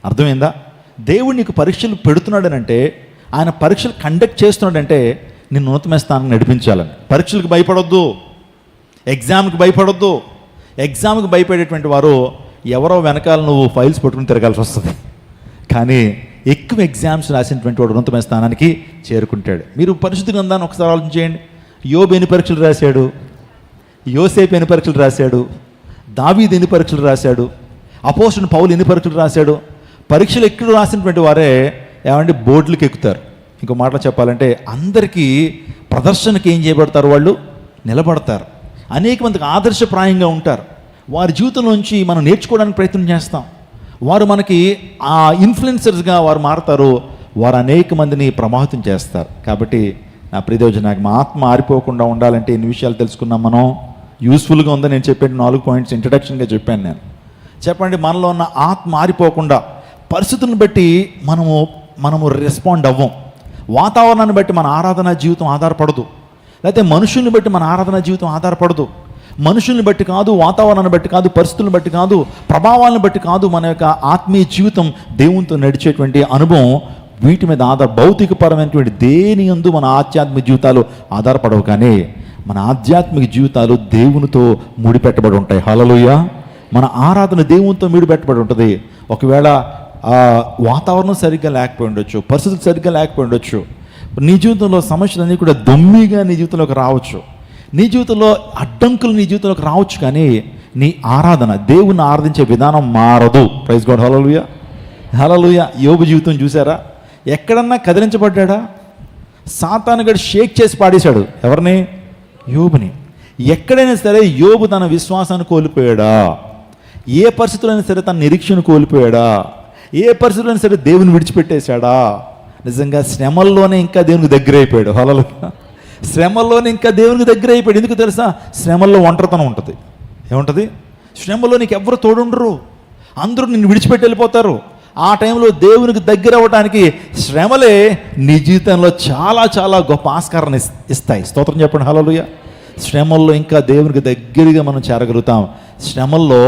అర్థమైందా? దేవుడు నీకు పరీక్షలు పెడుతున్నాడనంటే, ఆయన పరీక్షలు కండక్ట్ చేస్తున్నాడంటే నిన్ను ఉన్నతమైన స్థానానికి నడిపించాలని. పరీక్షలకు భయపడొద్దు, ఎగ్జామ్కి భయపడొద్దు. ఎగ్జామ్కి భయపడేటువంటి వారు ఎవరో వెనకాల నువ్వు ఫైల్స్ పట్టుకుని తిరగాల్సి వస్తుంది. కానీ ఎక్కువ ఎగ్జామ్స్ రాసినటువంటి వాడు ఉన్నతమైన స్థానానికి చేరుకుంటాడు. మీరు పరిశుద్ధ గ్రంథాన్ని ఒకసారి ఆలోచించేయండి. యోబు ఎన్ని పరీక్షలు రాశాడు, యోసేపు ఎన్ని పరీక్షలు రాశాడు, దావీదు ఎన్ని పరీక్షలు రాశాడు, అపోస్తలుడైన పౌలు ఎన్ని పరీక్షలు రాశాడు. పరీక్షలు ఎక్కువ రాసినటువంటి వారే ఏమంటే బోర్డులకు ఎక్కుతారు. ఇంకో మాటలో చెప్పాలంటే అందరికీ ప్రదర్శనకి ఏం చేయబడతారు, వాళ్ళు నిలబడతారు. అనేక మందికి ఆదర్శప్రాయంగా ఉంటారు. వారి జీవితంలోంచి మనం నేర్చుకోవడానికి ప్రయత్నం చేస్తాం. వారు మనకి ఆ ఇన్ఫ్లుయెన్సర్స్గా వారు మారుతారు. వారు అనేక మందిని ప్రభావితం చేస్తారు. కాబట్టి నా ప్రియదేవుడు, నాకు మా ఆత్మ ఆరిపోకుండా ఉండాలంటే ఎన్ని విషయాలు తెలుసుకున్నాం మనం. యూస్ఫుల్గా ఉందని నేను చెప్పే 4 పాయింట్స్ ఇంట్రడక్షన్గా చెప్పాను నేను. చెప్పండి, మనలో ఉన్న ఆత్మ ఆరిపోకుండా పరిస్థితులను బట్టి మనము రెస్పాండ్ అవ్వం. వాతావరణాన్ని బట్టి మన ఆరాధన జీవితం ఆధారపడదు, లేకపోతే మనుషుల్ని బట్టి మన ఆరాధన జీవితం ఆధారపడదు. మనుషుల్ని బట్టి కాదు, వాతావరణాన్ని బట్టి కాదు, పరిస్థితులను బట్టి కాదు, ప్రభావాలను బట్టి కాదు. మన యొక్క ఆత్మీయ జీవితం, దేవునితో నడిచేటువంటి అనుభవం, వీటి మీద భౌతికపరమైనటువంటి దేని యందు మన ఆధ్యాత్మిక జీవితాలు ఆధారపడవు. కానీ మన ఆధ్యాత్మిక జీవితాలు దేవునితో ముడిపెట్టబడి ఉంటాయి. హల్లెలూయా. మన ఆరాధన దేవునితో ముడిపెట్టబడి ఉంటుంది. ఒకవేళ వాతావరణం సరిగ్గా లేకపోయి ఉండొచ్చు, పరిస్థితులు సరిగ్గా లేకపోయి ఉండొచ్చు, నీ జీవితంలో సమస్యలన్నీ కూడా దొమ్మిగా నీ జీవితంలోకి రావచ్చు, నీ జీవితంలో అడ్డంకులు నీ జీవితంలోకి రావచ్చు. కానీ నీ ఆరాధన, దేవుని ఆరాధించే విధానం మారదు. Praise God. Hallelujah, hallelujah. యోబు జీవితం చూసారా? ఎక్కడన్నా కదిలించబడ్డా? సాతానుగాడు షేక్ చేసి పాడేశాడు ఎవరిని? యోబుని. ఎక్కడైనా సరే యోబు తన విశ్వాసాన్ని కోల్పోయాడా? ఏ పరిస్థితులైనా సరే తన నిరీక్షను కోల్పోయాడా? ఏ పరిస్థితులైనా సరే దేవుని విడిచిపెట్టేశాడా? నిజంగా శ్రమల్లోనే ఇంకా దేవునికి దగ్గర అయిపోయాడు. హల్లెలూయా. శ్రమల్లోనే ఇంకా దేవునికి దగ్గర అయిపోయాడు. ఎందుకు తెలుసా? శ్రమల్లో ఒంటరితనం ఉంటుంది. ఏముంటుంది? శ్రమలో నీకు ఎవరు తోడుండరు, అందరూ నిన్ను విడిచిపెట్టి వెళ్ళిపోతారు. ఆ టైంలో దేవునికి దగ్గర అవ్వడానికి శ్రమలే నీ జీవితంలో చాలా చాలా గొప్ప ఆస్కారాన్ని ఇస్తాయి. స్తోత్రం చెప్పండి. హల్లెలూయా. శ్రమల్లో ఇంకా దేవునికి దగ్గరగా మనం చేరగలుగుతాం. శ్రమల్లో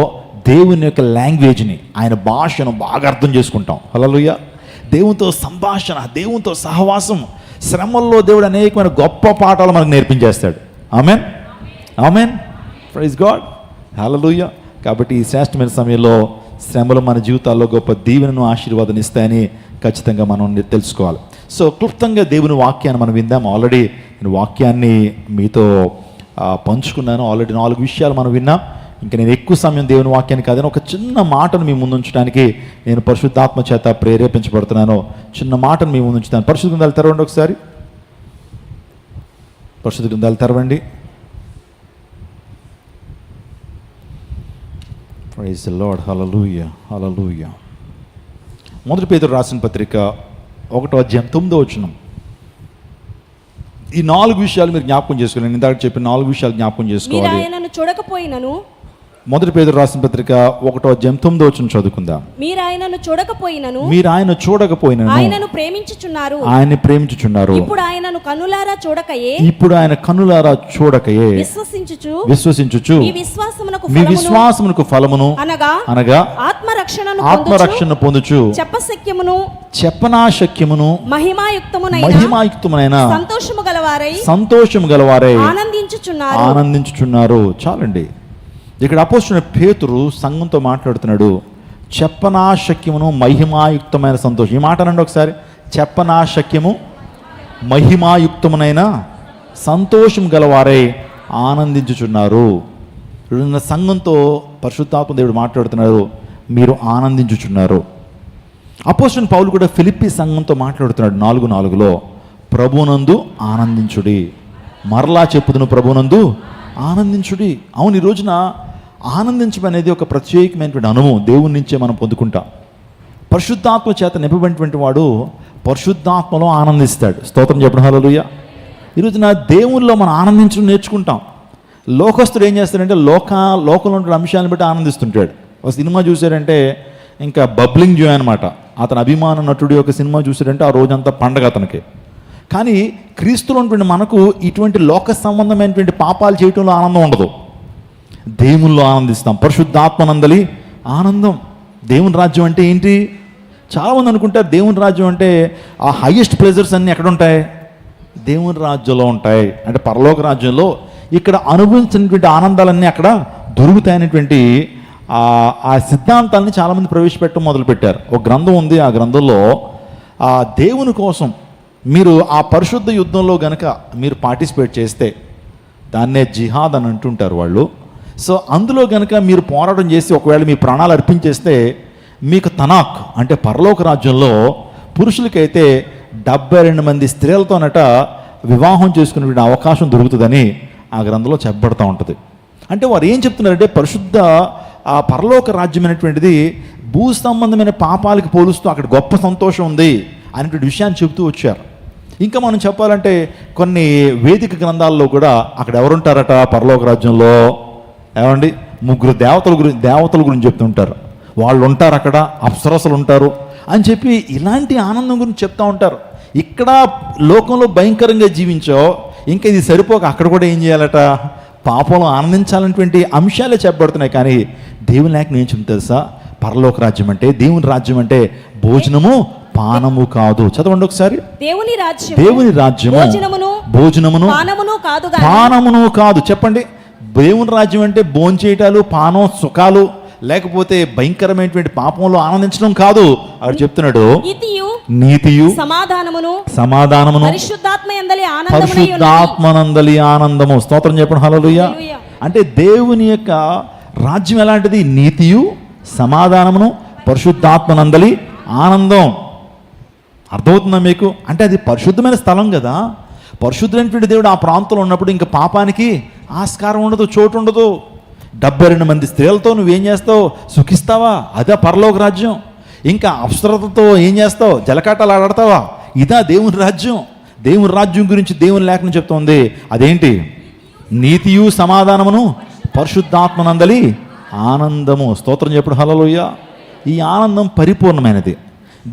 దేవుని యొక్క లాంగ్వేజ్ని, ఆయన భాషను బాగా అర్థం చేసుకుంటాం. హల్లెలూయా. దేవునితో సంభాషణ, దేవునితో సహవాసం, శ్రమల్లో దేవుడు అనేకమైన గొప్ప పాఠాలు మనకు నేర్పించేస్తాడు. Amen, amen. Praise God. Hallelujah. కాబట్టి ఈ శ్రేష్టమైన సమయంలో శ్రమలు మన జీవితాల్లో గొప్ప దీవెనను, ఆశీర్వాదాన్ని ఇస్తాయని ఖచ్చితంగా మనం తెలుసుకోవాలి. సో క్లుప్తంగా దేవుని వాక్యాన్ని మనం విందాం. ఆల్రెడీ నేను వాక్యాన్ని మీతో పంచుకున్నాను. ఆల్రెడీ 4 విషయాలు మనం విన్నాం. ఇంకా నేను ఎక్కువ సమయం దేవుని వాక్యాన్ని కాదని ఒక చిన్న మాటను మీ ముందు ఉంచడానికి నేను పరిశుద్ధాత్మ చేత ప్రేరేపించబడుతున్నాను. చిన్న మాటను మీ ముందు ఉంచుతాను. పరిశుద్ధ గ్రంథాలు తెరవండి ఒకసారి. పరిశుద్ధ గ్రంథాలు తెరవండి. Praise the Lord. Hallelujah, hallelujah. 1 పేతురు రాసిన పత్రిక 1వ అధ్యాయం 9వ వచనం. ఈ 4 విషయాలు మీరు జ్ఞాపకం చేసుకోవాలి. నేను ఇందాక చెప్పిన 4 విషయాలు జ్ఞాపకం చేసుకోవాలి. 1 పేతురు రాసిన పత్రిక 1వ అధ్యాయం 9వ వచనం చదువుకుందాం. మీరు ఆయనను చూడకపోయినను ఆయనను ప్రేమించుచున్నారు. ఆయన్ని ప్రేమించుచున్నారు. ఇప్పుడు ఆయనను కన్నులారా చూడకయే విశ్వసించుచు మీ విశ్వాసమునకు ఫలమును అనగా ఆత్మరక్షణను పొందుచు చెప్పనాశక్యమును మహిమాయుక్తమునైన సంతోషము గలవారై ఆనందించుచున్నారు. చాలండి. ఇక్కడ అపోస్తలుడైన పేతురు సంఘంతో మాట్లాడుతున్నాడు. చెప్పనాశక్యమును మహిమాయుక్తమైన సంతోషం. ఈ మాట అనండి ఒకసారి. చెప్పనాశక్యము మహిమాయుక్తమునైన సంతోషం గలవారై ఆనందించుచున్నారు. సంఘంతో పరిశుద్ధాత్మ దేవుడు మాట్లాడుతున్నారు. మీరు ఆనందించుచున్నారు. అపోస్తలుడైన పౌలు కూడా ఫిలిప్పీ సంఘంతో మాట్లాడుతున్నాడు 4:4లో. ప్రభునందు ఆనందించుడి. మరలా చెప్పుదును, ప్రభునందు ఆనందించుడి. అవును, ఈ రోజున ఆనందించడం అనేది ఒక ప్రత్యేకమైనటువంటి అనుభవం దేవుని నుంచే మనం పొందుకుంటాం. పరిశుద్ధాత్మ చేత నింపబడినటువంటి వాడు పరిశుద్ధాత్మలో ఆనందిస్తాడు. స్తోత్రం చెప్పడం. హల్లెలూయా. ఈ రోజున దేవునిలో మనం ఆనందించడం నేర్చుకుంటాం. లోకస్తుడు ఏం చేస్తాడంటే లోకంలో ఉండే అంశాలను బట్టి ఆనందిస్తుంటాడు. ఒక సినిమా చూశారంటే ఇంకా బబ్లింగ్ జాయ్ అనమాట. అతని అభిమాన నటుడి యొక్క సినిమా చూశారంటే ఆ రోజంతా పండగ అతనికి. కానీ క్రీస్తులో ఉన్నటువంటి మనకు ఇటువంటి లోక సంబంధమైనటువంటి పాపాలు చేయటంలో ఆనందం ఉండదు. దేవుల్లో ఆనందిస్తాం. పరిశుద్ధాత్మనందలి ఆనందం. దేవుని రాజ్యం అంటే ఏంటి? చాలామంది అనుకుంటారు దేవుని రాజ్యం అంటే ఆ హైయెస్ట్ ప్లెజర్స్ అన్నీ ఎక్కడ ఉంటాయి? దేవుని రాజ్యంలో ఉంటాయి. అంటే పరలోక రాజ్యంలో ఇక్కడ అనుభవించినటువంటి ఆనందాలన్నీ అక్కడ దొరుకుతాయనేటువంటి ఆ సిద్ధాంతాన్ని చాలామంది ప్రవేశపెట్టడం మొదలుపెట్టారు. ఒక గ్రంథం ఉంది, ఆ గ్రంథంలో ఆ దేవుని కోసం మీరు ఆ పరిశుద్ధ యుద్ధంలో గనక మీరు పార్టిసిపేట్ చేస్తే దాన్నే జిహాద్ అని అంటుంటారు వాళ్ళు. సో అందులో గనక మీరు పోరాటం చేసి ఒకవేళ మీ ప్రాణాలు అర్పించేస్తే మీకు తనాక్ అంటే పరలోక రాజ్యంలో పురుషులకైతే 72 మంది స్త్రీలతోనట వివాహం చేసుకునే అవకాశం దొరుకుతుందని ఆ గ్రంథంలో చెప్పబడుతూ ఉంటుంది. అంటే వారు ఏం చెప్తున్నారంటే పరిశుద్ధ ఆ పరలోక రాజ్యం అనేటువంటిది భూ సంబంధమైన పాపాలకు పోలుస్తూ అక్కడ గొప్ప సంతోషం ఉంది అనేటువంటి విషయాన్ని చెబుతూ వచ్చారు. ఇంకా మనం చెప్పాలంటే కొన్ని వేదిక గ్రంథాల్లో కూడా అక్కడ ఎవరుంటారట పరలోక రాజ్యంలో? ఏమండి, 3 దేవతల గురించి చెప్తుంటారు. వాళ్ళు ఉంటారు అక్కడ, అప్సరసలు ఉంటారు అని చెప్పి ఇలాంటి ఆనందం గురించి చెప్తూ ఉంటారు. ఇక్కడ లోకంలో భయంకరంగా జీవించావు, ఇంకా ఇది సరిపోక అక్కడ కూడా ఏం చేయాలట? పాపంలో ఆనందించాలనేటువంటి అంశాలే చెప్పబడుతున్నాయి. కానీ దేవుని లేఖనం ఏం చెప్తుంది తెలుసా? పరలోక రాజ్యం అంటే, దేవుని రాజ్యం అంటే భోజనము పానము కాదు. చదవండి ఒకసారి. దేవుని రాజ్యము భోజనమును పానమును కాదు. చెప్పండి. దేవుని రాజ్యం అంటే భోంచేయటాలు, పానం, సుఖాలు, లేకపోతే భయంకరమైనటువంటి పాపంలో ఆనందించడం కాదు. అక్కడ చెప్తున్నాడు నీతియు సమాధానమును పరిశుద్ధాత్మనందలి ఆనందము. స్తోత్రం చెప్పండి. హల్లెలూయా. అంటే దేవుని యొక్క రాజ్యం ఎలాంటిది? నీతియు సమాధానమును పరిశుద్ధాత్మనందలి ఆనందం. అర్థమవుతుందా మీకు? అంటే అది పరిశుద్ధమైన స్థలం కదా. పరిశుద్ధమైనటువంటి దేవుడు ఆ ప్రాంతంలో ఉన్నప్పుడు ఇంకా పాపానికి ఆస్కారం ఉండదు, చోటు ఉండదు. 72 మంది స్త్రీలతో నువ్వేం చేస్తావు? సుఖిస్తావా? అదే పరలోక రాజ్యం. ఇంకా అప్సరతతో ఏం చేస్తావు? జలకాటాలు ఆడతావా? ఇదా దేవుని రాజ్యం. దేవుని రాజ్యం గురించి దేవుని లేఖనం చెప్తోంది. అదేంటి? నీతియు సమాధానమును పరిశుద్ధాత్మనందలి ఆనందము. స్తోత్రం చెప్పుడు. హల్లెలూయా. ఈ ఆనందం పరిపూర్ణమైనది.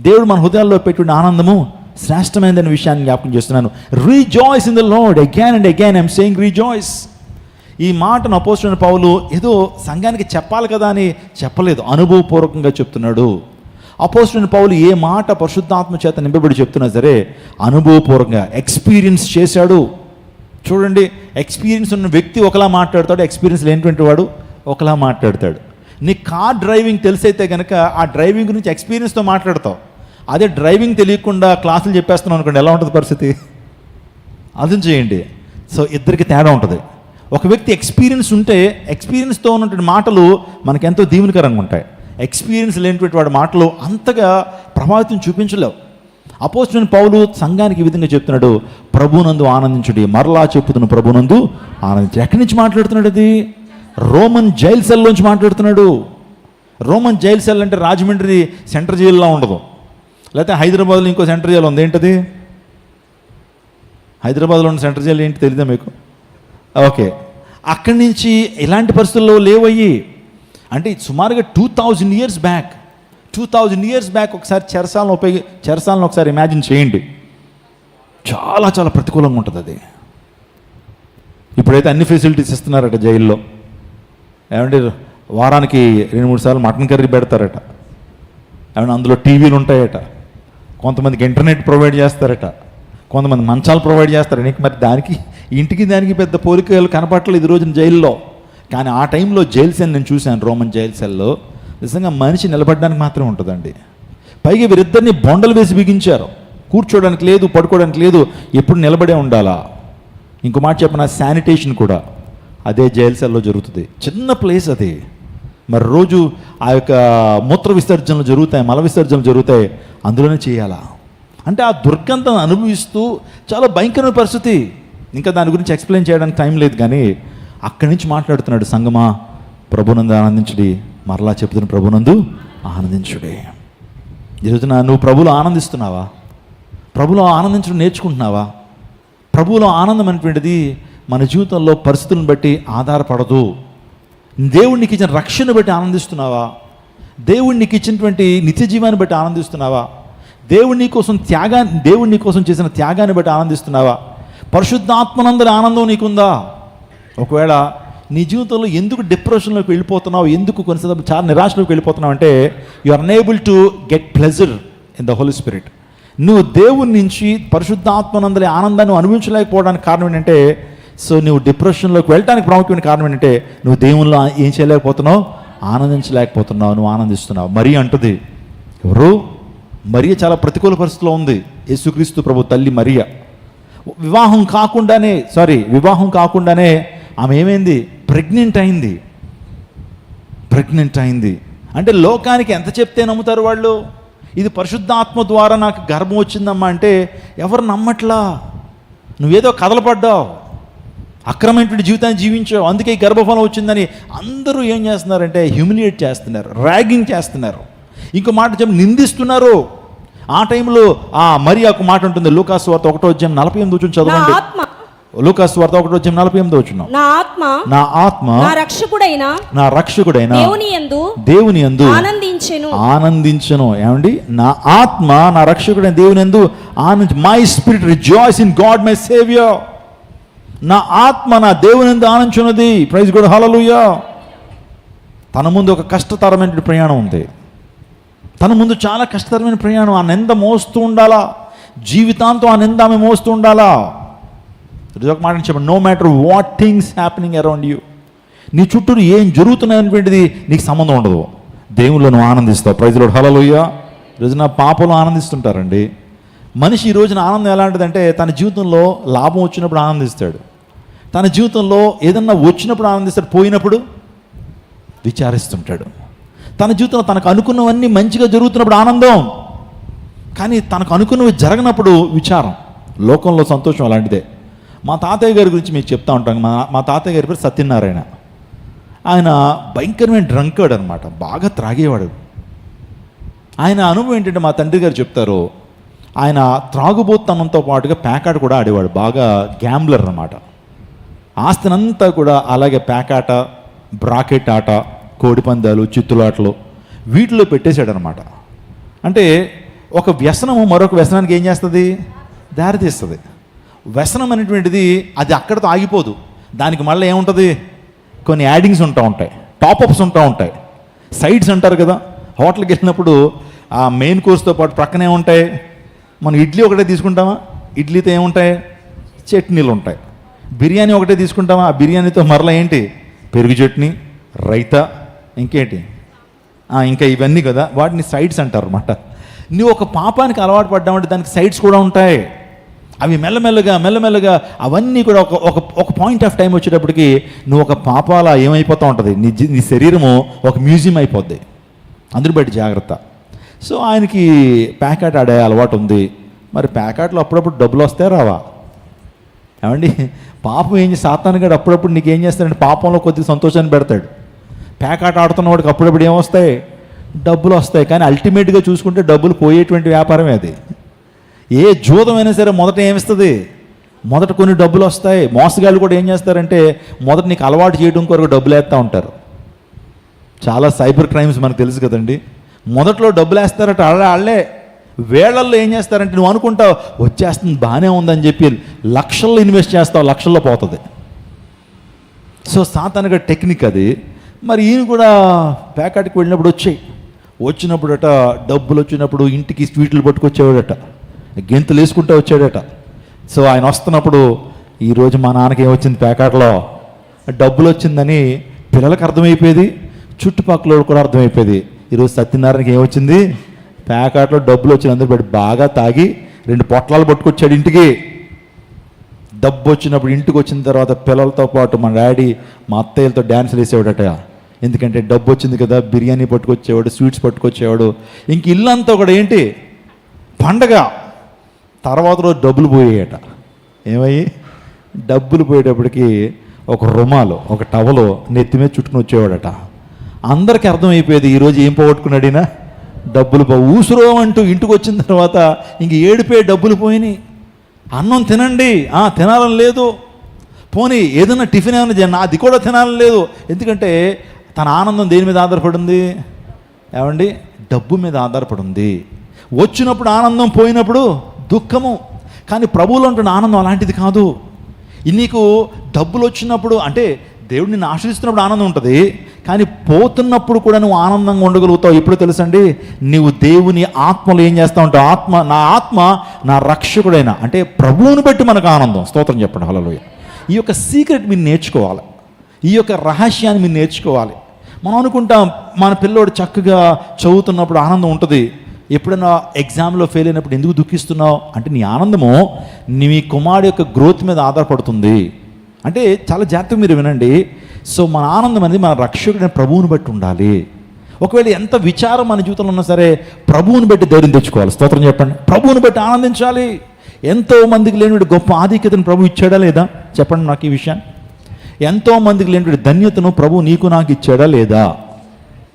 దేవుడు మన హృదయాల్లో పెట్టుకునే ఆనందము శ్రేష్టమైనదనే విషయాన్ని జ్ఞాపకం చేస్తున్నాను. Rejoice in the lord. Again and again I'm saying rejoice. ఈ మాటను అపోస్తలుడైన పౌలు ఏదో సంఘానికి చెప్పాలి కదా అని చెప్పలేదు, అనుభవపూర్వకంగా చెప్తున్నాడు. అపోస్తలుడైన పౌలు ఏ మాట పరిశుద్ధాత్మ చేత నింపబడి చెప్తున్నా సరే అనుభవపూర్వకంగా ఎక్స్పీరియన్స్ చేశాడు. చూడండి, ఎక్స్పీరియన్స్ ఉన్న వ్యక్తి ఒకలా మాట్లాడతాడు, ఎక్స్పీరియన్స్ లేనిటువంటి వాడు ఒకలా మాట్లాడతాడు. నీ కార్ డ్రైవింగ్ తెలిసైతే కనుక ఆ డ్రైవింగ్ గురించి ఎక్స్పీరియన్స్తో మాట్లాడతావు. అదే డ్రైవింగ్ తెలియకుండా క్లాసులు చెప్పేస్తున్నావు అనుకోండి, ఎలా ఉంటుంది పరిస్థితి? అర్థం చేయండి. సో ఇద్దరికి తేడా ఉంటుంది. ఒక వ్యక్తి ఎక్స్పీరియన్స్ ఉంటే ఎక్స్పీరియన్స్తో ఉన్నటువంటి మాటలు మనకు ఎంతో దీవెనకరంగా ఉంటాయి. ఎక్స్పీరియన్స్ లేనటువంటి వాడి మాటలు అంతగా ప్రభావితం చూపించలేవు. అపోస్తలుడైన పౌలు సంఘానికి ఈ విధంగా చెప్తున్నాడు, ప్రభునందు ఆనందించుడి. మరలా చెప్పుతున్న ప్రభునందు ఆనందించు. ఎక్కడి నుంచి మాట్లాడుతున్నాడు? అది రోమన్ జైల్ సెల్లోంచి మాట్లాడుతున్నాడు. రోమన్ జైల్ సెల్ అంటే రాజమండ్రి సెంట్రల్ జైల్లో ఉండదు, లేకపోతే హైదరాబాద్లో ఇంకో సెంట్రల్ జైలు ఉంది. ఏంటది? హైదరాబాద్లో ఉన్న సెంట్రల్ జైలు ఏంటి తెలీదా మీకు? ఓకే, అక్కడి నుంచి ఇలాంటి పరిస్థితుల్లో లేవయ్యి. అంటే సుమారుగా 2000 ఇయర్స్ బ్యాక్ ఒకసారి చెరసాలను ఒకసారి ఇమాజిన్ చేయండి. చాలా చాలా ప్రతికూలంగా ఉంటుంది అది. ఇప్పుడైతే అన్ని ఫెసిలిటీస్ ఇస్తున్నారట జైల్లో. ఏమంటే వారానికి 2-3 సార్లు మటన్ కర్రీ పెడతారట. ఏమన్నా అందులో టీవీలు ఉంటాయట, కొంతమందికి ఇంటర్నెట్ ప్రొవైడ్ చేస్తారట, కొంతమంది మంచాలు ప్రొవైడ్ చేస్తారు. నీకు మరి దానికి పెద్ద పోలికలు కనపడలేదు ఈ రోజున జైల్లో. కానీ ఆ టైంలో జైల్ సెల్ నేను చూశాను, రోమన్ జైల్ సెల్లో. నిజంగా మనిషి నిలబడడానికి మాత్రమే ఉంటుందండి. పైగా వీరిద్దరిని బొండలు వేసి బిగించారు. కూర్చోడానికి లేదు, పడుకోవడానికి లేదు, ఎప్పుడు నిలబడే ఉండాలా. ఇంకో మాట చెప్పిన శానిటేషన్ కూడా అదే జైల్ సెల్లో జరుగుతుంది. చిన్న ప్లేస్ అది. మరి రోజు ఆ యొక్క మూత్ర విసర్జనలు జరుగుతాయి, మల విసర్జనలు జరుగుతాయి, అందులోనే చేయాలా. అంటే ఆ దుర్గంధం అనుభవిస్తూ చాలా భయంకరమైన పరిస్థితి. ఇంకా దాని గురించి ఎక్స్ప్లెయిన్ చేయడానికి టైం లేదు. కానీ అక్కడి నుంచి మాట్లాడుతున్నాడు, సంగమా ప్రభునందు ఆనందించుడి. మరలా చెప్తున్న ప్రభునందు ఆనందించుడే. ఈరోజున నువ్వు ప్రభువులో ఆనందిస్తున్నావా? ప్రభువులో ఆనందించడం నేర్చుకుంటున్నావా? ప్రభువులో ఆనందం అనేటువంటిది మన జీవితంలో పరిస్థితులను బట్టి ఆధారపడదు. దేవుడు నీకు ఇచ్చిన రక్షణ బట్టి ఆనందిస్తున్నావా? దేవుడు నీకు ఇచ్చినటువంటి నిత్య జీవాన్ని బట్టి ఆనందిస్తున్నావా? దేవుడు నీ కోసం చేసిన త్యాగాన్ని బట్టి ఆనందిస్తున్నావా? పరిశుద్ధాత్మనందరి ఆనందం నీకుందా? ఒకవేళ నీ జీవితంలో ఎందుకు డిప్రెషన్లోకి వెళ్ళిపోతున్నావు, ఎందుకు కొన్నిసార్లు చాలా నిరాశలోకి వెళ్ళిపోతున్నావు అంటే you are unable to get pleasure in the Holy Spirit. నువ్వు దేవుని నుంచి పరిశుద్ధాత్మనందలి ఆనందాన్ని అనుభవించలేకపోవడానికి కారణం ఏంటంటే, సో నువ్వు డిప్రెషన్లోకి వెళ్ళడానికి ప్రాముఖ్యమైన కారణం ఏంటంటే, నువ్వు దేవునిలో ఏం చేయలేకపోతున్నావు, ఆనందించలేకపోతున్నావు. నువ్వు ఆనందిస్తున్నావు. మరి అంటుంది ఎవరు? మరియ చాలా ప్రతికూల పరిస్థితిలో ఉంది. యేసుక్రీస్తు ప్రభు తల్లి మరియ వివాహం కాకుండానే ఆమె ఏమైంది? ప్రెగ్నెంట్ అయింది. అంటే లోకానికి ఎంత చెప్తే నమ్ముతారు వాళ్ళు? ఇది పరిశుద్ధాత్మ ద్వారా నాకు గర్భం వచ్చిందమ్మా అంటే ఎవరు నమ్మట్లా. నువ్వేదో కదలపడ్డావు, అక్రమమైనటువంటి జీవితాన్ని జీవించావు, అందుకే ఈ గర్భఫలం వచ్చిందని అందరూ ఏం చేస్తున్నారంటే హ్యూమిలియేట్ చేస్తున్నారు, ర్యాగింగ్ చేస్తున్నారు, ఇంకో మాట చెప్పి నిందిస్తున్నారు. ఆ టైంలో మరి ఒక మాట ఉంటుంది, లూకాసు వార్త 1:48 చదవండి. లూకాసు వార్త 1:48 నా ఆత్మ నా రక్షకుడైన దేవుని యందు ఆనందించెను. ఏమండి? నా ఆత్మ నా రక్షకుడైన దేవుని యందు my spirit rejoice in God my saviour. నా ఆత్మ నా దేవుని యందు ఆనందించున్నది. ప్రైజ్ గాడ్, హల్లెలూయా. తన ముందు ఒక కష్టతరమైన ప్రయాణం ఉంది. తన ముందు చాలా కష్టతరమైన ప్రయాణం. ఆ నింద మోస్తూ ఉండాలా, జీవితాంతం ఆ నింద ఆమె మోస్తూ ఉండాలా. ఒక మాట చెప్పండి, no matter what things happening around you, నీ చుట్టూ ఏం జరుగుతున్నాయనేటువంటిది నీకు సంబంధం ఉండదు. దేవుళ్ళు నువ్వు ఆనందిస్తావు. ప్రైజ్ లార్డ్, హల్లెలూయా. ఈరోజు నా పాపలు ఆనందిస్తుంటారండి. మనిషి ఈ రోజున ఆనందం ఎలాంటిదంటే, తన జీవితంలో లాభం వచ్చినప్పుడు ఆనందిస్తాడు, తన జీవితంలో ఏదన్నా వచ్చినప్పుడు ఆనందిస్తాడు, పోయినప్పుడు విచారిస్తుంటాడు. తన జీవితంలో తనకు అనుకున్నవన్నీ మంచిగా జరుగుతున్నప్పుడు ఆనందం, కానీ తనకు అనుకున్నవి జరగనప్పుడు విచారం. లోకంలో సంతోషం అలాంటిదే. మా తాతయ్య గారి గురించి మీకు చెప్తా ఉంటాను. మా తాతయ్య గారి పేరు సత్యనారాయణ. ఆయన భయంకరమైన డ్రంకర్డ్ అనమాట, బాగా త్రాగేవాడు. ఆయన అనుభవం ఏంటంటే, మా తండ్రి గారు చెప్తారు, ఆయన త్రాగుబోతనంతో పాటుగా పేకాట కూడా ఆడేవాడు, బాగా గ్యాంబ్లర్ అనమాట. ఆస్తినంతా కూడా అలాగే పేకాట, బ్రాకెట్ ఆట, కోడిపందాలు, చిత్తులాటలు వీటిలో పెట్టేశాడనమాట. అంటే ఒక వ్యసనము మరొక వ్యసనానికి ఏం చేస్తుంది? దారితీస్తుంది. వ్యసనం అనేటువంటిది అది అక్కడితో ఆగిపోదు. దానికి మళ్ళీ ఏముంటుంది? కొన్ని యాడింగ్స్ ఉంటాయి, టాప్అప్స్ ఉంటాయి, సైడ్స్ అంటారు కదా. హోటల్కి వెళ్ళినప్పుడు ఆ మెయిన్ కోర్స్తో పాటు ప్రక్కనే ఉంటాయి. మనం ఇడ్లీ ఒకటే తీసుకుంటామా, ఇడ్లీతో ఏముంటాయి? చట్నీలు ఉంటాయి. బిర్యానీ ఒకటే తీసుకుంటామా, ఆ బిర్యానీతో మరలా ఏంటి? పెరుగు చట్నీ, రైతా, ఇంకేంటి, ఇంకా ఇవన్నీ కదా, వాటిని సైడ్స్ అంటారు అన్నమాట. నువ్వు ఒక పాపానికి అలవాటు పడ్డామంటే దానికి సైడ్స్ కూడా ఉంటాయి. అవి మెల్లమెల్లగా అవన్నీ కూడా ఒక పాయింట్ ఆఫ్ టైం వచ్చేటప్పటికి నువ్వు ఒక పాపాల ఏమైపోతూ ఉంటుంది, నీ శరీరము ఒక మ్యూజియం అయిపోద్ది. అందరూ బయట జాగ్రత్త. సో ఆయనకి ప్యాకెట్ ఆడే అలవాటు ఉంది. మరి ప్యాకెట్లో అప్పుడప్పుడు డబ్బులు వస్తాయి రావా? ఏమండి, పాపం సాతాను గడు అప్పుడప్పుడు నీకు ఏం చేస్తాడంటే పాపంలో కొద్దిగా సంతోషాన్ని పెడతాడు. ప్యాకెట్ ఆడుతున్న వాడికి అప్పుడప్పుడు ఏమొస్తాయి? డబ్బులు వస్తాయి. కానీ అల్టిమేట్గా చూసుకుంటే డబ్బులు పోయేటువంటి వ్యాపారమే అది. ఏ జూదమైనా సరే మొదట ఏమిస్తుంది? మొదట కొన్ని డబ్బులు వస్తాయి. మోసగాళ్ళు కూడా ఏం చేస్తారంటే మొదట నీకు అలవాటు చేయడం కొరకు డబ్బులు వేస్తూ ఉంటారు. చాలా సైబర్ క్రైమ్స్ మనకు తెలుసు కదండి. మొదట్లో డబ్బులు వేస్తారట, వాళ్ళే వేళల్లో ఏం చేస్తారంటే నువ్వు అనుకుంటావు వచ్చేస్తుంది బాగానే ఉందని చెప్పి లక్షల్లో ఇన్వెస్ట్ చేస్తావు, లక్షల్లో పోతుంది. సో సాతానుగా టెక్నిక్ అది. మరి ఈయన కూడా ప్యాకెట్కి వెళ్ళినప్పుడు వచ్చినప్పుడట డబ్బులు వచ్చినప్పుడు ఇంటికి స్వీట్లు పట్టుకొచ్చేవాడట, గెంతులు వేసుకుంటూ వచ్చాడట. సో ఆయన వస్తున్నప్పుడు ఈరోజు మా నాన్నకి ఏమొచ్చింది, ప్యాకెట్లో డబ్బులు వచ్చిందని పిల్లలకు అర్థమైపోయేది, చుట్టుపక్కల కూడా అర్థమైపోయేది. ఈరోజు సత్యనారాయణకి ఏమొచ్చింది? ప్యాకెట్లో డబ్బులు వచ్చింది. అందరూ బట్టి బాగా తాగి 2 పొట్లాలు పట్టుకొచ్చాడు ఇంటికి. డబ్బు వచ్చినప్పుడు ఇంటికి వచ్చిన తర్వాత పిల్లలతో పాటు మా డాడీ మా అత్తయ్యలతో డ్యాన్సులు వేసేవాడట. ఎందుకంటే డబ్బు వచ్చింది కదా, బిర్యానీ పట్టుకొచ్చేవాడు, స్వీట్స్ పట్టుకొచ్చేవాడు. ఇంక ఇల్లంతా కూడా ఏంటి పండగ. తర్వాత రోజు డబ్బులు పోయాయట. ఏమయ్యి? డబ్బులు పోయేటప్పటికి ఒక రుమాలు, ఒక టవలు నెత్తి మీద చుట్టుకుని వచ్చేవాడట. అందరికీ అర్థమైపోయేది ఈరోజు ఏం పోగొట్టుకున్నాడినా, డబ్బులు ఊసురో అంటూ ఇంటికి వచ్చిన తర్వాత ఇంక ఏడిపోయి డబ్బులు పోయినాయి. అన్నం తినండి, తినాలని లేదు. పోనీ ఏదైనా టిఫిన్ ఏమైనా అది కూడా తినాలని లేదు. ఎందుకంటే తన ఆనందం దేని మీద ఆధారపడింది? ఏమండి? డబ్బు మీద ఆధారపడింది. వచ్చినప్పుడు ఆనందం, పోయినప్పుడు దుఃఖము. కానీ ప్రభువులో ఉంటున్న ఆనందం అలాంటిది కాదు. నీకు డబ్బులు వచ్చినప్పుడు అంటే దేవుడు నిన్ను ఆశ్రయిస్తున్నప్పుడు ఆనందం ఉంటుంది. కానీ పోతున్నప్పుడు కూడా నువ్వు ఆనందంగా ఉండగలుగుతావు. ఎప్పుడు తెలుసండి, నీవు దేవుని ఆత్మలో ఏం చేస్తూ ఉంటావు. ఆత్మ నా రక్షకుడైన అంటే ప్రభువుని బట్టి మనకు ఆనందం. స్తోత్రం చెప్పండి, హల్లెలూయా. ఈ యొక్క సీక్రెట్ మీరు నేర్చుకోవాలి, ఈ యొక్క రహస్యాన్ని మీరు నేర్చుకోవాలి. మనం అనుకుంటాం మన పిల్లోడు చక్కగా చదువుతున్నప్పుడు ఆనందం ఉంటుంది, ఎప్పుడైనా ఎగ్జామ్లో ఫెయిల్ అయినప్పుడు ఎందుకు దుఃఖిస్తున్నావు అంటే నీ ఆనందము నీ కుమారుడు యొక్క గ్రోత్ మీద ఆధారపడుతుంది. అంటే చాలా జాగ్రత్తగా మీరు వినండి. సో మన ఆనందం అనేది మన రక్షకుడైన ప్రభువుని బట్టి ఉండాలి. ఒకవేళ ఎంత విచారం మన జీవితంలో ఉన్నా సరే ప్రభువుని బట్టి ధైర్యం తెచ్చుకోవాలి. స్తోత్రం చెప్పండి. ప్రభువుని బట్టి ఆనందించాలి. ఎంతో మందికి లేనివాడు గొప్ప ఆధిక్యతను ప్రభు ఇచ్చాడా లేదా చెప్పండి నాకు ఈ విషయాన్ని. ఎంతో మందికి లేనివాడు ధన్యతను ప్రభు నీకు నాకు ఇచ్చాడా లేదా.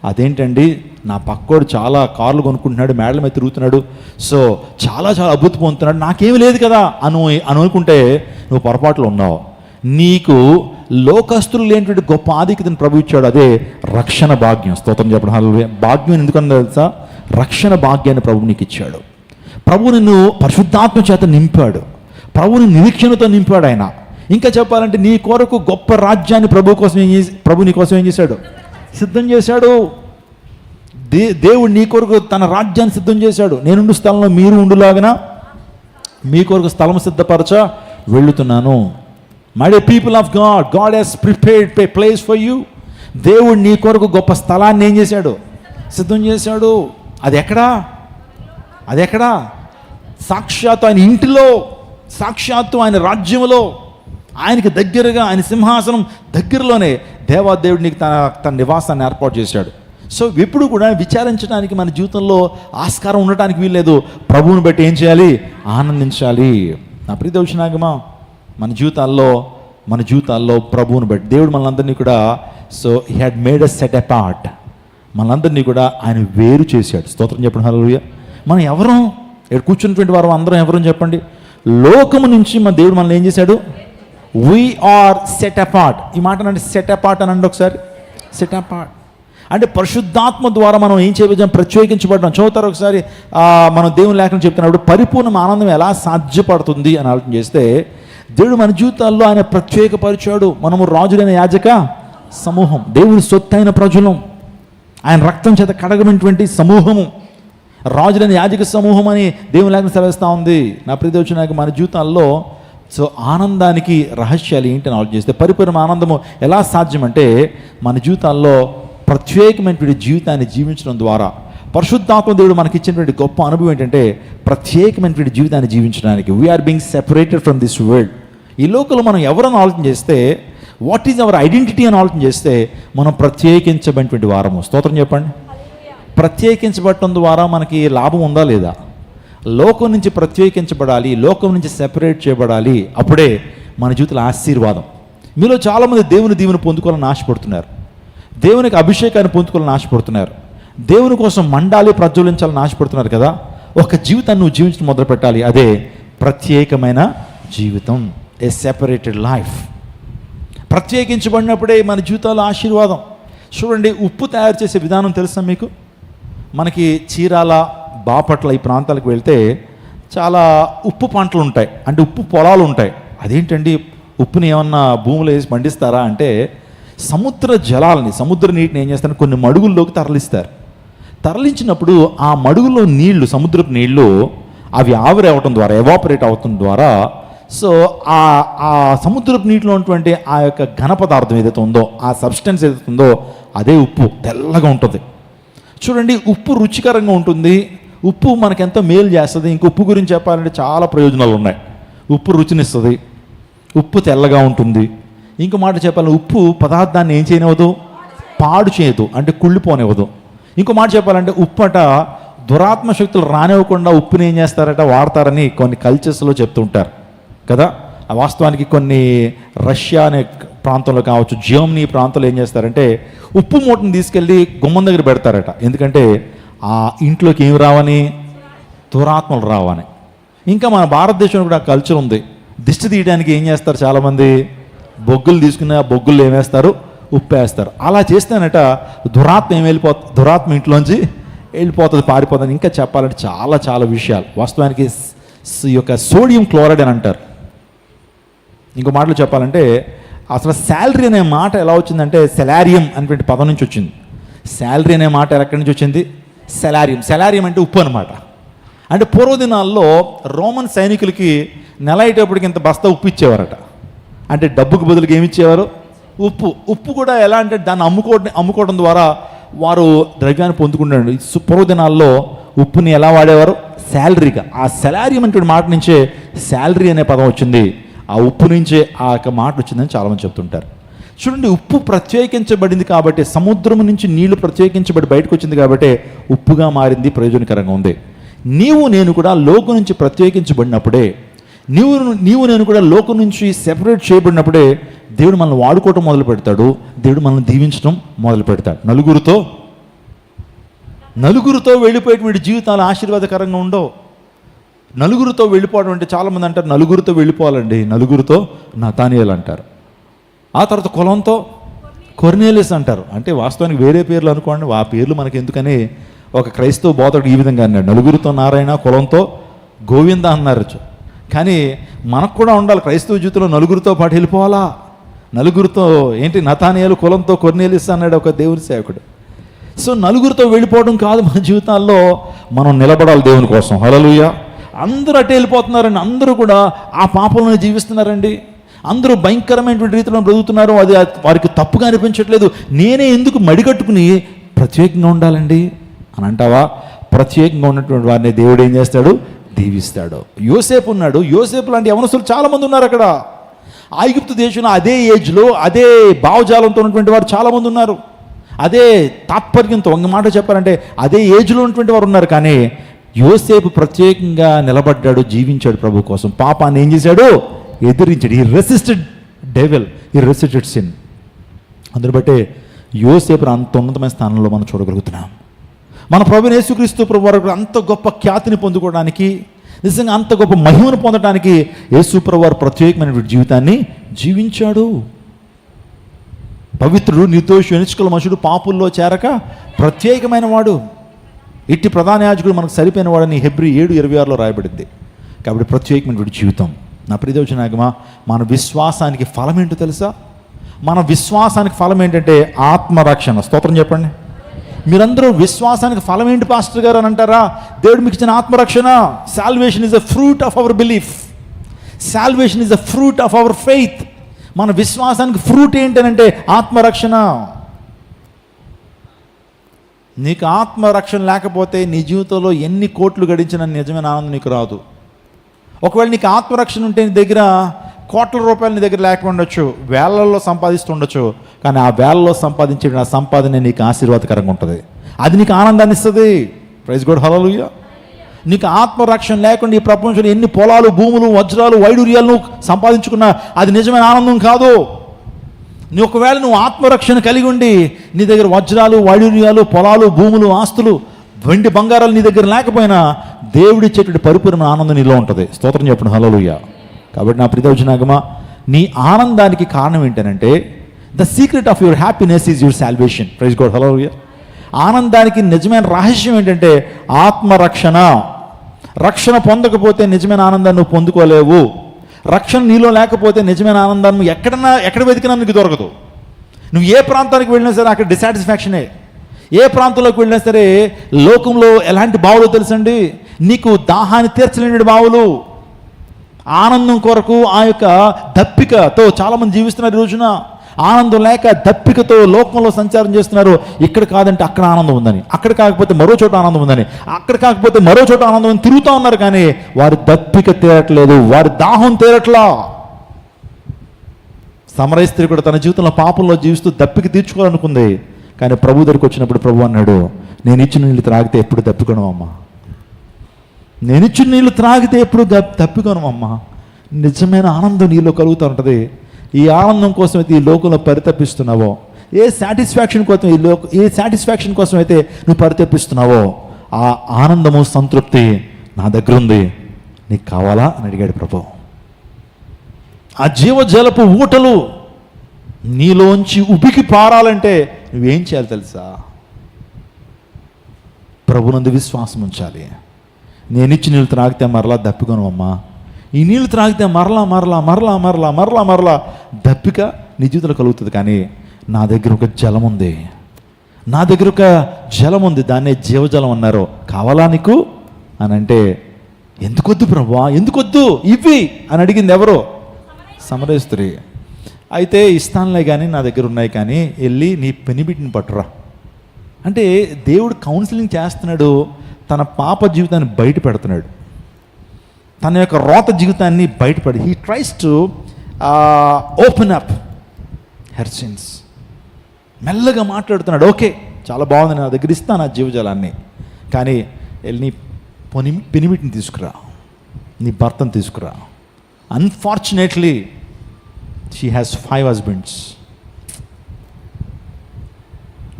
అదేంటండి, నా పక్కోడు చాలా కార్లు కొనుక్కుంటున్నాడు, మేడల మీద తిరుగుతున్నాడు, సో చాలా అద్భుతం పొందుతున్నాడు, నాకేమీ లేదు కదా అనుకుంటే నువ్వు పొరపాట్లు ఉన్నావు. నీకు లోకస్తులు లేనిటువంటి గొప్ప ఆధిక్యతను ప్రభు ఇచ్చాడు, అదే రక్షణ భాగ్యం. స్తోత్రం చెప్పడం. హల్లెలూయా. భాగ్యం ఎందుకన్నా తెలుసా, రక్షణ భాగ్యాన్ని ప్రభు నీకు ఇచ్చాడు. ప్రభు నిన్ను పరిశుద్ధాత్మ చేత నింపాడు, ప్రభుని నిరీక్షణతో నింపాడు ఆయన. ఇంకా చెప్పాలంటే నీ కొరకు గొప్ప రాజ్యాన్ని ప్రభు నీ కోసం ఏం చేశాడు, సిద్ధం చేశాడు. దేవుడు నీ కొరకు తన రాజ్యాన్ని సిద్ధం చేశాడు. నేనుండు స్థలంలో మీరు ఉండులాగన మీ కొరకు స్థలం సిద్ధపరచ వెళుతున్నాను. My dear people of God, God has prepared a place for you. దేవుడు నీ కొరకు గొప్ప స్థలాన్ని ఏం చేశాడు, సిద్ధం చేశాడు. అది ఎక్కడా సాక్షాత్తు ఆయన ఇంటిలో, సాక్షాత్తు ఆయన రాజ్యంలో, ఆయనకి దగ్గరగా, ఆయన సింహాసనం దగ్గరలోనే దేవాదేవుడు నీకు తన నివాసాన్ని ఏర్పాటు చేశాడు. సో ఎప్పుడు కూడా విచారించడానికి మన జీవితంలో ఆస్కారం ఉండటానికి వీల్లేదు. ప్రభువుని బట్టి ఏం చేయాలి, ఆనందించాలి. నా ప్రియ దర్శనాగమా, మన జీవితాల్లో ప్రభువుని బట్టి దేవుడు మనందరినీ కూడా, so he had made us set apart, మనందరినీ కూడా ఆయన వేరు చేశాడు. స్తోత్రం చెప్పండి, హల్లెలూయా. మనం ఎవరం, ఇక్కడ కూర్చున్నటువంటి వారు అందరం ఎవరని చెప్పండి. లోకము నుంచి మన దేవుడు మనల్ని ఏం చేశాడు, వీఆర్ సెట్ అపార్ట్. ఈ మాట అంటే సెట్ అపార్ట్ అని అంటే ఒకసారి, సెట్ అపార్ట్ అంటే పరిశుద్ధాత్మ ద్వారా మనం ఏం చేయవచ్చు, ప్రత్యేకించబడ్డాం. చదువుతారు ఒకసారి, మనం దేవుని లేఖనం చెప్తున్నప్పుడు పరిపూర్ణ ఆనందం ఎలా సాధ్యపడుతుంది అని ఆలోచన చేస్తే, దేవుడు మన జీవితాల్లో ఆయన ప్రత్యేకపరిచాడు. మనము రాజులైన యాజక సమూహం, దేవుని సొత్తైన ప్రజలం, ఆయన రక్తం చేత కడగమైనటువంటి సమూహము, రాజులైన యాజక సమూహం అని దేవుని లేఖనం సెలవిస్తూ ఉంది. నా ప్రియదర్శనానికి మన జీవితాల్లో సో ఆనందానికి రహస్యాలు ఏంటని ఆలోచన చేస్తే, పరిపూర్ణ ఆనందము ఎలా సాధ్యమంటే మన జీవితాల్లో ప్రత్యేకమైనటువంటి జీవితాన్ని జీవించడం ద్వారా, పరిశుద్ధాత్మ దేవుడు మనకి ఇచ్చినటువంటి గొప్ప అనుభవం ఏంటంటే ప్రత్యేకమైనటువంటి జీవితాన్ని జీవించడానికి. We are being separated from this world. ఈ లోకంలో మనం ఎవరని ఆలోచన చేస్తే, వాట్ ఈజ్ అవర్ ఐడెంటిటీ అని ఆలోచన చేస్తే, మనం ప్రత్యేకించబడినటువంటి వారము. స్తోత్రం చెప్పండి. ప్రత్యేకించబడటం ద్వారా మనకి లాభం ఉందా లేదా? లోకం నుంచి ప్రత్యేకించబడాలి, లోకం నుంచి సెపరేట్ చేయబడాలి, అప్పుడే మన జీవితంలో ఆశీర్వాదం. మీలో చాలామంది దేవుని దీవెని పొందుకోవాలని ఆశపడుతున్నారు, దేవునికి అభిషేకాన్ని పొందుకోవాలని ఆశపడుతున్నారు, దేవుని కోసం మండాలి ప్రజ్వలించాలని ఆశపడుతున్నారు కదా. ఒక జీవితాన్ని నువ్వు జీవించడం మొదలు పెట్టాలి, అదే ప్రత్యేకమైన జీవితం, ఏ సెపరేటెడ్ లైఫ్. ప్రత్యేకించబడినప్పుడే మన జీవితాల్లో ఆశీర్వాదం. చూడండి, ఉప్పు తయారు చేసే విధానం తెలుసా మీకు? మనకి చీరాల, బాపట్ల ఈ ప్రాంతాలకు వెళ్తే చాలా ఉప్పు పంటలు ఉంటాయి, అంటే ఉప్పు పొలాలు ఉంటాయి. అదేంటండి, ఉప్పుని ఏమన్నా భూమిలో వేసి పండిస్తారా అంటే, సముద్ర జలాలని, సముద్ర నీటిని ఏం చేస్తారు, కొన్ని మడుగుల్లోకి తరలించినప్పుడు ఆ మడుగులో నీళ్లు, సముద్రపు నీళ్లు అవి ఆవిరి అవ్వటం ద్వారా, ఎవాపరేట్ అవటం ద్వారా, సో ఆ సముద్రపు నీటిలో ఉన్నటువంటి ఆ యొక్క ఘన పదార్థం ఏదైతే ఉందో, ఆ సబ్స్టెన్స్ ఏదైతే ఉందో, అదే ఉప్పు. తెల్లగా ఉంటుంది. చూడండి, ఉప్పు రుచికరంగా ఉంటుంది, ఉప్పు మనకెంతో మేలు చేస్తుంది. ఇంక ఉప్పు గురించి చెప్పాలంటే చాలా ప్రయోజనాలు ఉన్నాయి. ఉప్పు రుచినిస్తుంది, ఉప్పు తెల్లగా ఉంటుంది. ఇంకో మాట చెప్పాలంటే ఉప్పు పదార్థాన్ని ఏం చేయనివ్వదు, పాడు చేయదు, అంటే కుళ్ళిపోనివ్వదు. ఇంకో మాట చెప్పాలంటే ఉప్పు అట దురాత్మ శక్తులు రానివ్వకుండా ఉప్పుని ఏం చేస్తారట, వాడతారని కొన్ని కల్చర్స్లో చెప్తుంటారు కదా. వాస్తవానికి కొన్ని రష్యా అనే ప్రాంతంలో కావచ్చు, జర్మనీ ప్రాంతంలో ఏం చేస్తారంటే ఉప్పు మూటను తీసుకెళ్ళి గుమ్మం దగ్గర పెడతారట. ఎందుకంటే ఆ ఇంట్లోకి ఏమి రావని, దురాత్మలు రావని. ఇంకా మన భారతదేశంలో కూడా కల్చర్ ఉంది. దిష్టి తీయడానికి ఏం చేస్తారు చాలామంది, బొగ్గులు తీసుకుని ఆ బొగ్గులు ఏమేస్తారు, ఉప్పు వేస్తారు. అలా చేస్తేనట దురాత్మ ఇంట్లోంచి వెళ్ళిపోతుంది, పారిపోతుంది. ఇంకా చెప్పాలంటే చాలా చాలా విషయాలు. వాస్తవానికి ఈ యొక్క సోడియం క్లోరైడ్ అని అంటారు. ఇంకో మాటలు చెప్పాలంటే అసలు శాలరీ అనే మాట ఎలా వచ్చిందంటే సెలారియం అనేటువంటి పదం నుంచి వచ్చింది. శాలరీ అనే మాట ఎక్కడి నుంచి వచ్చింది? సెలారియం. సెలారియం అంటే ఉప్పు అనమాట. అంటే పూర్వదినాల్లో రోమన్ సైనికులకి నెల అయ్యేటప్పటికి ఇంత బస్తా ఉప్పు ఇచ్చేవారట. అంటే డబ్బుకు బదులుగా ఏమి ఇచ్చేవారు? ఉప్పు. ఉప్పు కూడా ఎలా అంటే దాన్ని అమ్ముకోవడం ద్వారా వారు ద్రవ్యాన్ని పొందుకుంటారు. పూర్వదినాల్లో ఉప్పుని ఎలా వాడేవారు? శాలరీగా. ఆ సెలారియం అనేటువంటి మాట నుంచే శాలరీ అనే పదం వచ్చింది. ఆ ఉప్పు నుంచే ఆ యొక్క మాట వచ్చిందని చాలామంది చెప్తుంటారు. చూడండి, ఉప్పు ప్రత్యేకించబడింది కాబట్టి, సముద్రం నుంచి నీళ్లు ప్రత్యేకించబడి బయటకు వచ్చింది కాబట్టి ఉప్పుగా మారింది, ప్రయోజనకరంగా ఉంది. నీవు నేను కూడా లోకం నుంచి ప్రత్యేకించబడినప్పుడే, నీవు నేను కూడా లోకం నుంచి సెపరేట్ చేయబడినప్పుడే దేవుడు మనల్ని వాడుకోవటం మొదలు పెడతాడు. దేవుడు మనల్ని దీవించడం మొదలు పెడతాడు. నలుగురితో వెళ్ళిపోయేటువంటి జీవితాలు ఆశీర్వాదకరంగా ఉండవు. నలుగురితో వెళ్ళిపోవడం అంటే చాలామంది అంటారు నలుగురితో వెళ్ళిపోవాలండి, నలుగురితో నతానియేలు అంటారు. ఆ తర్వాత కులంతో కొర్నేలియస్ అంటారు. అంటే వాస్తవానికి వేరే పేర్లు అనుకోండి, ఆ పేర్లు మనకి ఎందుకని ఒక క్రైస్తవ బోధకుడు ఈ విధంగా అన్నాడు, నలుగురితో నారాయణ, కులంతో గోవింద అన్నారు. కానీ మనకు కూడా ఉండాలి క్రైస్తవ జీవితంలో, నలుగురితో పాటు వెళ్ళిపోవాలా. నలుగురితో ఏంటి? నతానియేలు కులంతో కొర్నేలియస్ అన్నాడు ఒక దేవుని సేవకుడు. సో నలుగురితో వెళ్ళిపోవడం కాదు మన జీవితాల్లో, మనం నిలబడాలి దేవుని కోసం. హల్లెలూయా. అందరూ అటే వెళ్ళిపోతున్నారండి, అందరూ కూడా ఆ పాపంలో జీవిస్తున్నారండి, అందరూ భయంకరమైనటువంటి రీతిలో బ్రతుకుతున్నారు. అది వారికి తప్పుగా అనిపించట్లేదు. నేనే ఎందుకు మడిగట్టుకుని ప్రత్యేకంగా ఉండాలండి అని అంటావా? ప్రత్యేకంగా ఉన్నటువంటి వారిని దేవుడు ఏం చేస్తాడు? దీవిస్తాడు. యోసేపు ఉన్నాడు. యోసేపు లాంటి యవనస్తులు చాలామంది ఉన్నారు అక్కడ. ఐగుప్తు దేశంలో అదే ఏజ్లో అదే భావజాలంతో ఉన్నటువంటి వారు చాలామంది ఉన్నారు. అదే తాత్పర్యంతో, ఒక మాట చెప్పాలంటే అదే ఏజ్లో ఉన్నటువంటి వారు ఉన్నారు. కానీ యోసేపు ప్రత్యేకంగా నిలబడ్డాడు, జీవించాడు ప్రభు కోసం. పాపాన్ని ఏం చేశాడు? ఎదిరించాడు. ఈ రెసిస్టెడ్ డెవిల్, ఈ రెసిస్టెడ్ సిన్. అందుని బట్టే యోసేపు అంత ఉన్నతమైన స్థానంలో మనం చూడగలుగుతున్నాం. మన ప్రభువైన యేసుక్రీస్తు ప్రభు వారు అంత గొప్ప ఖ్యాతిని పొందుకోవడానికి, నిజంగా అంత గొప్ప మహిమను పొందడానికి యేసు ప్రభు వారు ప్రత్యేకమైనటువంటి జీవితాన్ని జీవించాడు. పవిత్రుడు, నిర్దోషి, ఎన్నికల మనుషుడు, పాపుల్లో చేరక ప్రత్యేకమైన వాడు, ఇట్టి ప్రధాన యాజకుడు మనకు సరిపోయిన వాడని హెబ్రీ 7:26లో రాయబడింది. కాబట్టి ప్రత్యేకమైనటువంటి జీవితం. నా ప్రియదోచనాగమా, మన విశ్వాసానికి ఫలం ఏంటో తెలుసా? మన విశ్వాసానికి ఫలం ఏంటంటే ఆత్మరక్షణ. స్తోత్రం చెప్పండి. మీరందరూ విశ్వాసానికి ఫలం ఏంటి పాస్టర్ గారు అని అంటారా? దేవుడు మీకు ఇచ్చిన ఆత్మరక్షణ. Salvation is a fruit of our belief. Salvation is a fruit of our faith. మన విశ్వాసానికి ఫ్రూట్ ఏంటనంటే ఆత్మరక్షణ. నీకు ఆత్మరక్షణ లేకపోతే నీ జీవితంలో ఎన్ని కోట్లు గడించిన నిజమైన ఆనందం నీకు రాదు. ఒకవేళ నీకు ఆత్మరక్షణ ఉంటే నీ దగ్గర కోట్ల రూపాయలు నీ దగ్గర లేకపోవచ్చు, వేలల్లో సంపాదిస్తుండొచ్చు, కానీ ఆ వేలలో సంపాదించే ఆ సంపాదన నీకు ఆశీర్వాదకరంగా ఉంటుంది. అది నీకు ఆనందాన్ని ఇస్తుంది. ప్రైజ్ గాడ్, హల్లెలూయా. నీకు ఆత్మరక్షణ లేకుండా ఈ ప్రపంచంలో ఎన్ని పొలాలు, భూములు, వజ్రాలు, వైడూర్యాలు నువ్వు సంపాదించుకున్నా అది నిజమైన ఆనందం కాదు. నీ ఒకవేళ నువ్వు ఆత్మరక్షణ కలిగి ఉండి నీ దగ్గర వజ్రాలు, వైడూర్యాలు, పొలాలు, భూములు, ఆస్తులు, వెండి బంగారాలు నీ దగ్గర లేకపోయినా దేవుడిచ్చేటువంటి పరిపూర్ణ ఆనందం నీలో ఉంటుంది. స్తోత్రం చెప్పండి, హల్లెలూయా. కాబట్టి నా ప్రియదోచనాగమా, నీ ఆనందానికి కారణం ఏంటంటే the secret of your happiness is your salvation. Praise God, hallelujah. ఆనందానికి నిజమైన రహస్యం ఏంటంటే ఆత్మరక్షణ. రక్షణ పొందకపోతే నిజమైన ఆనందాన్ని నువ్వు పొందుకోలేవు. రక్షణ నీలో లేకపోతే నిజమైన ఆనందాన్ని ఎక్కడ వెతికినా నీకు దొరకదు. నువ్వు ఏ ప్రాంతానికి వెళ్ళినా సరే అక్కడ డిసాటిస్ఫాక్షనే. ఏ ప్రాంతంలోకి వెళ్ళినా సరే లోకంలో ఎలాంటి బావులు తెలుసండి? నీకు దాహాన్ని తీర్చలేని బావులు. ఆనందం కొరకు ఆ యొక్క దప్పికతో చాలామంది జీవిస్తున్నారు ఈ రోజున. ఆనందం లేక దప్పికతో లోకంలో సంచారం చేస్తున్నారు. ఇక్కడ కాదంటే అక్కడ ఆనందం ఉందని, అక్కడ కాకపోతే మరో చోట ఆనందం ఉందని, అక్కడ కాకపోతే మరో చోట ఆనందం అని తిరుగుతూ ఉన్నారు. కానీ వారి దప్పిక తీరట్లేదు, వారి దాహం తీరట్లా. సమరయ స్త్రీ కూడా తన జీవితంలో పాపంలో జీవిస్తూ దప్పిక తీర్చుకోవాలనుకుంది. కానీ ప్రభు దగ్గరికి వచ్చినప్పుడు ప్రభు అన్నాడు, నేను ఇచ్చిన నీళ్ళు త్రాగితే ఎప్పుడు దప్పికొను అమ్మా. నేను ఇచ్చిన నీళ్ళు త్రాగితే ఎప్పుడు దప్పికొను అమ్మా. నిజమైన ఆనందం నీలో కలుగుతూ ఉంటుంది. ఈ ఆనందం కోసం అయితే ఈ లోకంలో పరితపిస్తున్నావో, ఏ సాటిస్ఫాక్షన్ కోసం అయితే నువ్వు పరితపిస్తున్నావో, ఆ ఆనందము, సంతృప్తి నా దగ్గర ఉంది, నీకు కావాలా అని అడిగాడు ప్రభు. ఆ జీవజలపు ఊటలు నీలోంచి ఉబికి పారాలంటే నువ్వేం చేయాలి తెలుసా? ప్రభునందు విశ్వాసం ఉంచాలి. నేను ఇచ్చి నీళ్ళు త్రాగితే మరలా దప్పికొను అమ్మా. ఈ నీళ్ళు త్రాగితే మరలా దప్పిక నీ జీవితంలో కలుగుతుంది. కానీ నా దగ్గర ఒక జలం ఉంది, నా దగ్గర ఒక జలం ఉంది, దాన్నే జీవజలం అన్నారు. కావాలా నీకు అని అంటే, ఎందుకొద్దు ప్రభువా, ఎందుకొద్దు ఇవి అని అడిగింది ఎవరో? సమరయ స్త్రీ. అయితే ఇస్తానులే కానీ, నా దగ్గర ఉన్నాయి కానీ, వెళ్ళి నీ పెనిబిటిని పట్టురా అంటే దేవుడు కౌన్సిలింగ్ చేస్తున్నాడు. తన పాప జీవితాన్ని బయట పెడుతున్నాడు, తన యొక్క రోత జీవితాన్ని బయటపడి he tries to open up her sins. మెల్లగా మాట్లాడుతున్నాడు. ఓకే, చాలా బాగుంది, నా దగ్గర ఇస్తాను ఆ జీవజలాన్ని, కానీ వెళ్ళి నీ పెనిమిటిని తీసుకురా, నీ భర్తను తీసుకురా. Unfortunately she has 5 husbands.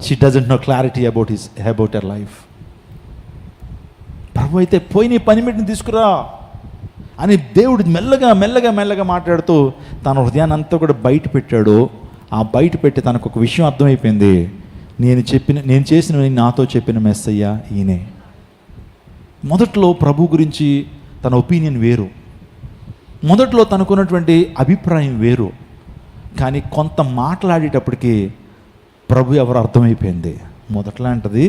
She doesn't know clarity about her life. ప్రభు అయితే పోయి నీ పనిమిటిని తీసుకురా అని దేవుడు మెల్లగా మెల్లగా మెల్లగా మాట్లాడుతూ తన హృదయాన్ని అంతా కూడా బయట పెట్టాడు. ఆ బయట పెట్టి తనకు ఒక విషయం అర్థమైపోయింది. నేను చేసిన నాతో చెప్పిన మెస్సయ్య ఈయనే. మొదట్లో ప్రభు గురించి తన ఒపీనియన్ వేరు, మొదట్లో తనకున్నటువంటి అభిప్రాయం వేరు. కానీ కొంత మాట్లాడేటప్పటికి ప్రభు ఎవరు అర్థమైపోయింది. మొదట్లో అంటది,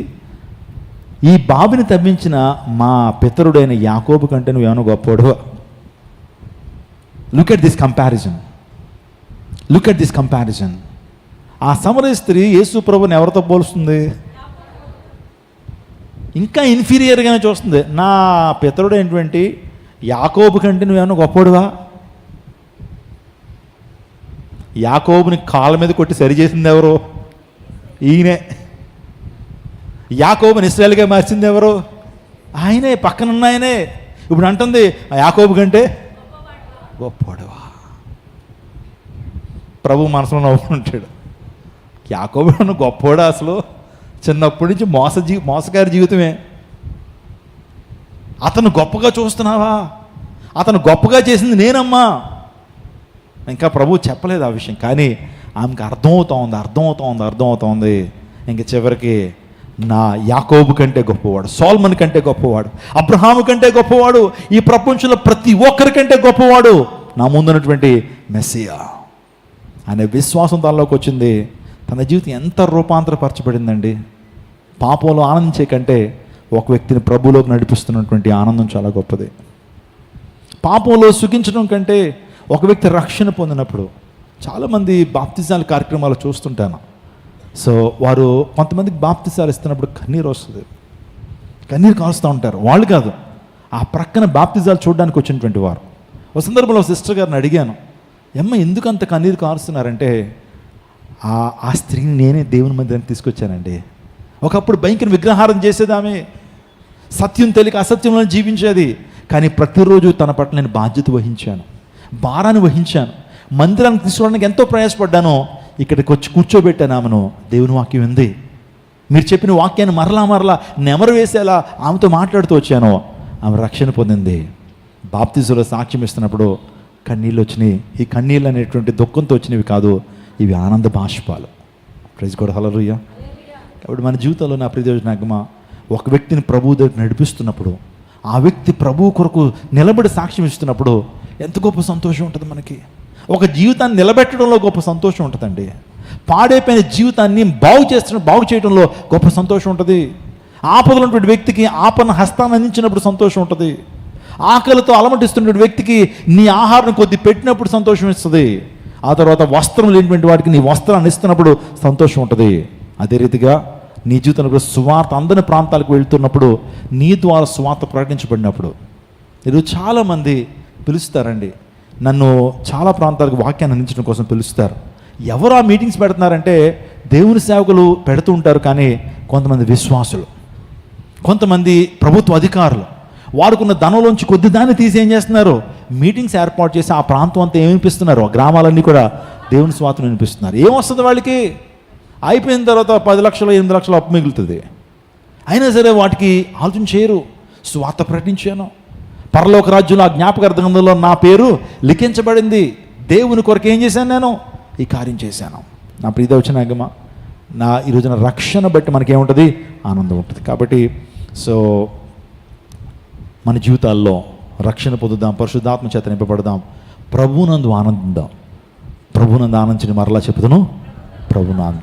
ఈ బాబుని తవ్వించిన మా పితరుడైన యాకోబు కంటే నువ్వేమైనా గొప్పోడు. Look at this comparison, look at this comparison. ఆ సమరయ స్త్రీ యేసు ప్రభుని ఎవరితో పోలుస్తుంది? ఇంకా ఇన్ఫీరియర్గానే చూస్తుంది. నా పితరుడు ఏంటి, యాకోబు కంటే నువ్వేమన్నా గొప్పోడువా? యాకోబుని కాళ్ళ మీద కొట్టి సరి చేసింది ఎవరు? ఈయనే. యాకోబుని ఇశ్రాయేలుగా మార్చింది ఎవరు? ఆయనే, పక్కనున్న ఆయనే. ఇప్పుడు అంటుంది యాకోబు కంటే గొప్పవాడువా. ప్రభు మనసులో నవ్వుకుంటాడు. యాకోబు గొప్పవాడా? అసలు చిన్నప్పటి నుంచి మోసగారి జీవితమే. అతను గొప్పగా చూస్తున్నావా? అతను గొప్పగా చేసింది నేనమ్మా. ఇంకా ప్రభు చెప్పలేదు ఆ విషయం, కానీ ఆమెకు అర్థమవుతోంది. ఇంక చివరికి నా యాకోబు కంటే గొప్పవాడు, సోల్మన్ కంటే గొప్పవాడు, అబ్రహాము కంటే గొప్పవాడు, ఈ ప్రపంచంలో ప్రతి ఒక్కరికంటే గొప్పవాడు నా ముందున్నటువంటి మెస్సియా అనే విశ్వాసం తనలోకి వచ్చింది. తన జీవితం ఎంత రూపాంతరపరచబడిందండి. పాపంలో ఆనందించే కంటే ఒక వ్యక్తిని ప్రభువులోకి నడిపిస్తున్నటువంటి ఆనందం చాలా గొప్పది. పాపంలో సుఖించడం కంటే ఒక వ్యక్తి రక్షణ పొందినప్పుడు, చాలామంది బాప్తిజాల కార్యక్రమాలు చూస్తుంటాను. సో వారు కొంతమందికి బాప్తిజాలు ఇస్తున్నప్పుడు కన్నీరు వస్తుంది, కన్నీరు కాలుస్తూ ఉంటారు. వాళ్ళు కాదు, ఆ ప్రక్కన బాప్తిజాలు చూడడానికి వచ్చినటువంటి వారు. ఒక సందర్భంలో సిస్టర్ గారిని అడిగాను, అమ్మ ఎందుకు అంత కన్నీరు కారుస్తున్నారంటే, ఆ స్త్రీని నేనే దేవుని మందిరానికి తీసుకొచ్చానండి. ఒకప్పుడు భయంకర విగ్రహారం చేసేది ఆమె, సత్యం తెలియక అసత్యంలో జీవించేది. కానీ ప్రతిరోజు తన పట్ల నేను బాధ్యత వహించాను, భారాన్ని వహించాను. మందిరానికి తీసుకోవడానికి ఎంతో ప్రయాసపడ్డాను. ఇక్కడికి వచ్చి కూర్చోబెట్టాను ఆమెను. దేవుని వాక్యం ఉంది, మీరు చెప్పిన వాక్యాన్ని మరలా నెమరు వేసేలా ఆమెతో మాట్లాడుతూ వచ్చాను. ఆమె రక్షణ పొందింది. బాప్తిజంలో సాక్ష్యం ఇస్తున్నప్పుడు కన్నీళ్ళు వచ్చినాయి. ఈ కన్నీళ్ళు అనేటువంటి దుఃఖంతో వచ్చినవి కాదు, ఇవి ఆనంద బాష్పాలు. Praise God, hallelujah. కాబట్టి మన జీవితంలో నా ప్రియజనాగమ, ఒక వ్యక్తిని ప్రభువు దగ్గర నడిపిస్తున్నప్పుడు, ఆ వ్యక్తి ప్రభువు కొరకు నిలబడి సాక్ష్యం ఇస్తున్నప్పుడు ఎంత గొప్ప సంతోషం ఉంటుంది మనకి. ఒక జీవితాన్ని నిలబెట్టడంలో గొప్ప సంతోషం ఉంటుందండి. పాడైపోయిన జీవితాన్ని బాగు చేయడంలో గొప్ప సంతోషం ఉంటుంది. ఆపదలో ఉన్నటువంటి వ్యక్తికి ఆపన్న హస్తాన్ని అందించినప్పుడు సంతోషం ఉంటుంది. ఆకలితో అలమటిస్తున్నటువంటి వ్యక్తికి నీ ఆహారం కొద్ది పెట్టినప్పుడు సంతోషం ఇస్తుంది. ఆ తర్వాత వస్త్రం లేనిటువంటి వాటికి నీ వస్త్రాన్ని ఇస్తున్నప్పుడు సంతోషం ఉంటుంది. అదే రీతిగా నీ జీవితంలో సువార్త అందని ప్రాంతాలకు వెళ్తున్నప్పుడు, నీ ద్వారా సువార్త ప్రకటించబడినప్పుడు, ఈరోజు చాలామంది పిలుస్తారండి, నన్ను చాలా ప్రాంతాలకు వాక్యాన్ని అందించడం కోసం పిలుస్తారు. ఎవరు ఆ మీటింగ్స్ పెడుతున్నారంటే దేవుని సేవకులు పెడుతూ ఉంటారు. కానీ కొంతమంది విశ్వాసులు, కొంతమంది ప్రభుత్వ అధికారులు వాడుకున్న ధనంలోంచి కొద్ది దాన్ని తీసి ఏం చేస్తున్నారు, మీటింగ్స్ ఏర్పాటు చేసి ఆ ప్రాంతం అంతా ఏమనిపిస్తున్నారు, ఆ గ్రామాలన్నీ కూడా దేవుని స్వార్థం వినిపిస్తున్నారు. ఏమొస్తుంది వాళ్ళకి? అయిపోయిన తర్వాత 10 లక్షలు 8 లక్షలు అప్పు మిగులుతుంది. అయినా సరే వాటికి ఆలోచన చేయరు. స్వార్థ ప్రకటించాను, పరలోక రాజ్యంలో ఆ జ్ఞాపక గ్రంథంలో నా పేరు లిఖించబడింది, దేవుని కొరకు ఏం చేశాను, నేను ఈ కార్యం చేశాను. నా ప్రీతి వచ్చినాగమా, ఈ రోజున రక్షణ బట్టి మనకేముంటుంది, ఆనందం ఉంటుంది. కాబట్టి సో మన జీవితాల్లో రక్షణ పొందుదాం, పరిశుద్ధాత్మ చేత నింపబడదాం, ప్రభువునందు ఆనందిద్దాం. ప్రభునందు ఆనందించి మరలా చెప్తాను ప్రభునాను